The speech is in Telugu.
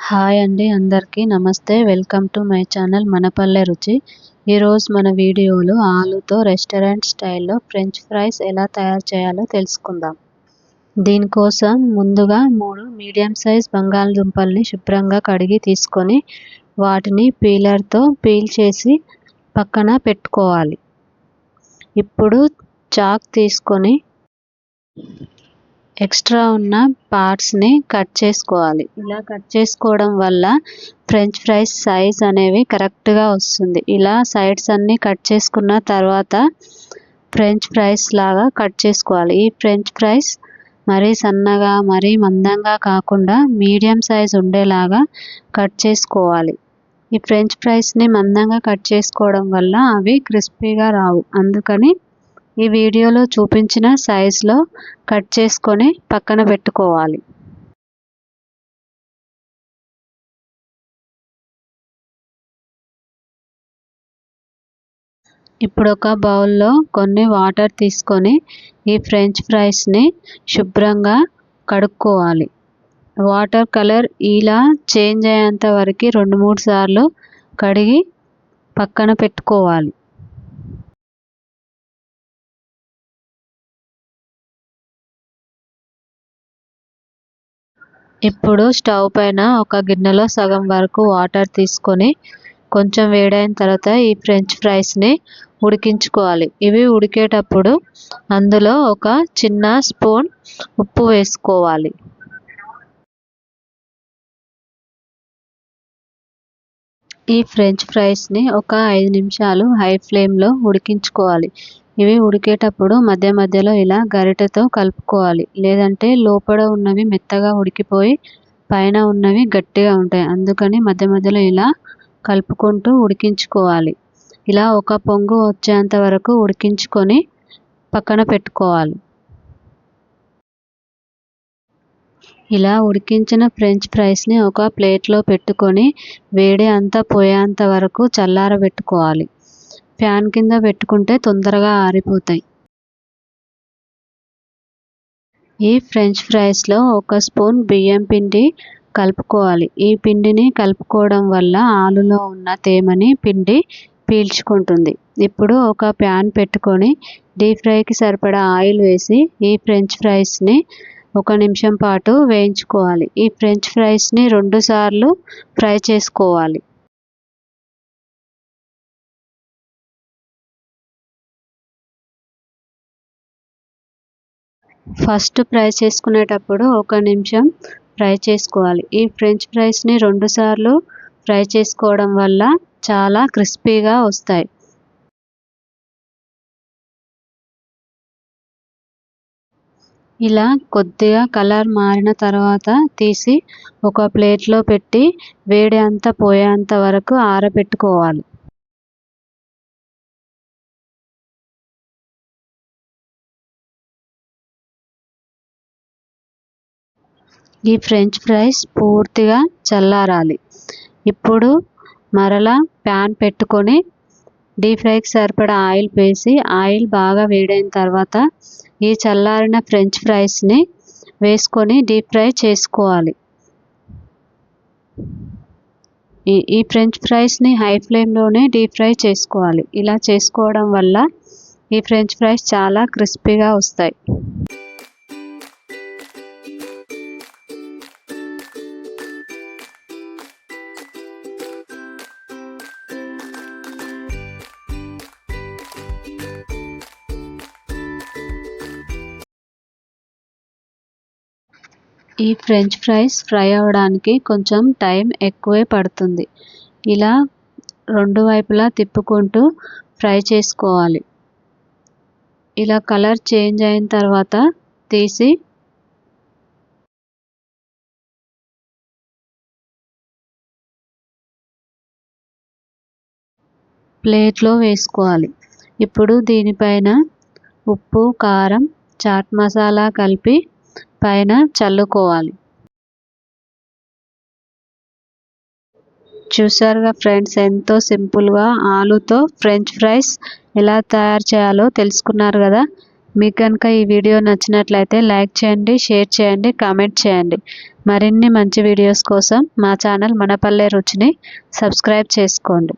హాయ్ అండి, అందరికీ నమస్తే. వెల్కమ్ టు మై ఛానల్ మనపల్లె రుచి. ఈరోజు మన వీడియోలో ఆలుతో రెస్టారెంట్ స్టైల్లో ఫ్రెంచ్ ఫ్రైస్ ఎలా తయారు చేయాలో తెలుసుకుందాం. దీనికోసం ముందుగా 3 మీడియం సైజ్ బంగాళదుంపల్ని శుభ్రంగా కడిగి తీసుకొని వాటిని పీలర్తో పీల్ చేసి పక్కన పెట్టుకోవాలి. ఇప్పుడు చాక్ తీసుకొని ఎక్స్ట్రా ఉన్న పార్ట్స్ని కట్ చేసుకోవాలి. ఇలా కట్ చేసుకోవడం వల్ల ఫ్రెంచ్ ఫ్రైస్ సైజ్ అనేవి కరెక్ట్గా వస్తుంది. ఇలా సైడ్స్ అన్నీ కట్ చేసుకున్న తర్వాత ఫ్రెంచ్ ఫ్రైస్ లాగా కట్ చేసుకోవాలి. ఈ ఫ్రెంచ్ ఫ్రైస్ మరీ సన్నగా మరీ మందంగా కాకుండా మీడియం సైజ్ ఉండేలాగా కట్ చేసుకోవాలి. ఈ ఫ్రెంచ్ ఫ్రైస్ని మందంగా కట్ చేసుకోవడం వల్ల అవి క్రిస్పీగా రావు. అందుకని ఈ వీడియోలో చూపించిన సైజులో కట్ చేసుకొని పక్కన పెట్టుకోవాలి. ఇప్పుడు ఒక బౌల్లో కొన్ని వాటర్ తీసుకొని ఈ ఫ్రెంచ్ ఫ్రైస్ని శుభ్రంగా కడుక్కోవాలి. వాటర్ కలర్ ఇలా చేంజ్ అయ్యేంత వరకు 2-3 సార్లు కడిగి పక్కన పెట్టుకోవాలి. ఇప్పుడు స్టవ్ పైన ఒక గిన్నెలో సగం వరకు వాటర్ తీసుకొని కొంచెం వేడైన తర్వాత ఈ ఫ్రెంచ్ ఫ్రైస్ని ఉడికించుకోవాలి. ఇవి ఉడికేటప్పుడు అందులో ఒక చిన్న స్పూన్ ఉప్పు వేసుకోవాలి. ఈ ఫ్రెంచ్ ఫ్రైస్ని ఒక 5 నిమిషాలు హై ఫ్లేమ్లో ఉడికించుకోవాలి. ఇవి ఉడికేటప్పుడు మధ్య మధ్యలో ఇలా గరిటెతో కలుపుకోవాలి. లేదంటే లోపల ఉన్నవి మెత్తగా ఉడికిపోయి పైన ఉన్నవి గట్టిగా ఉంటాయి. అందుకని మధ్య మధ్యలో ఇలా కలుపుకుంటూ ఉడికించుకోవాలి. ఇలా ఒక పొంగు వచ్చేంత వరకు ఉడికించుకొని పక్కన పెట్టుకోవాలి. ఇలా ఉడికించిన ఫ్రెంచ్ ఫ్రైస్ని ఒక ప్లేట్లో పెట్టుకొని వేడి అంతా పోయేంత వరకు చల్లారబెట్టుకోవాలి. ఫ్యాన్ కింద పెట్టుకుంటే తొందరగా ఆరిపోతాయి. ఈ ఫ్రెంచ్ ఫ్రైస్లో ఒక స్పూన్ బియ్యం పిండి కలుపుకోవాలి. ఈ పిండిని కలుపుకోవడం వల్ల ఆలులో ఉన్న తేమని పిండి పీల్చుకుంటుంది. ఇప్పుడు ఒక ప్యాన్ పెట్టుకొని డీప్ ఫ్రైకి సరిపడా ఆయిల్ వేసి ఈ ఫ్రెంచ్ ఫ్రైస్ని 1 నిమిషం పాటు వేయించుకోవాలి. ఈ ఫ్రెంచ్ ఫ్రైస్ని 2 సార్లు ఫ్రై చేసుకోవాలి. ఫస్ట్ ఫ్రై చేసుకునేటప్పుడు 1 నిమిషం ఫ్రై చేసుకోవాలి. ఈ ఫ్రెంచ్ ఫ్రైస్ని 2 సార్లు ఫ్రై చేసుకోవడం వల్ల చాలా క్రిస్పీగా వస్తాయి. ఇలా కొద్దిగా కలర్ మారిన తర్వాత తీసి ఒక ప్లేట్లో పెట్టి వేడి అంతా పోయేంత వరకు ఆరబెట్టుకోవాలి. ఈ ఫ్రెంచ్ ఫ్రైస్ పూర్తిగా చల్లారాలి. ఇప్పుడు మరలా ప్యాన్ పెట్టుకొని డీప్ ఫ్రైకి సరిపడా ఆయిల్ వేసి ఆయిల్ బాగా వేడైన తర్వాత ఈ చల్లారిన ఫ్రెంచ్ ఫ్రైస్ని వేసుకొని డీప్ ఫ్రై చేసుకోవాలి. ఈ ఫ్రెంచ్ ఫ్రైస్ని హై ఫ్లేమ్లోనే డీప్ ఫ్రై చేసుకోవాలి. ఇలా చేసుకోవడం వల్ల ఈ ఫ్రెంచ్ ఫ్రైస్ చాలా క్రిస్పీగా వస్తాయి. ఈ ఫ్రెంచ్ ఫ్రైస్ ఫ్రై అవ్వడానికి కొంచెం టైం ఎక్కువే పడుతుంది. ఇలా 2 వైపులా తిప్పుకుంటూ ఫ్రై చేసుకోవాలి. ఇలా కలర్ చేంజ్ అయిన తర్వాత తీసి ప్లేట్లో వేసుకోవాలి. ఇప్పుడు దీనిపైన ఉప్పు, కారం, చాట్ మసాలా కలిపి పైన చల్లుకోవాలి. చూసారుగా ఫ్రెండ్స్, ఎంతో సింపుల్గా ఆలుతో ఫ్రెంచ్ ఫ్రైస్ ఎలా తయారు చేయాలో తెలుసుకున్నారు కదా. మీకు కనుక ఈ వీడియో నచ్చినట్లయితే లైక్ చేయండి, షేర్ చేయండి, కామెంట్ చేయండి. మరిన్ని మంచి వీడియోస్ కోసం మా ఛానల్ మనపల్లె రుచిని సబ్స్క్రైబ్ చేసుకోండి.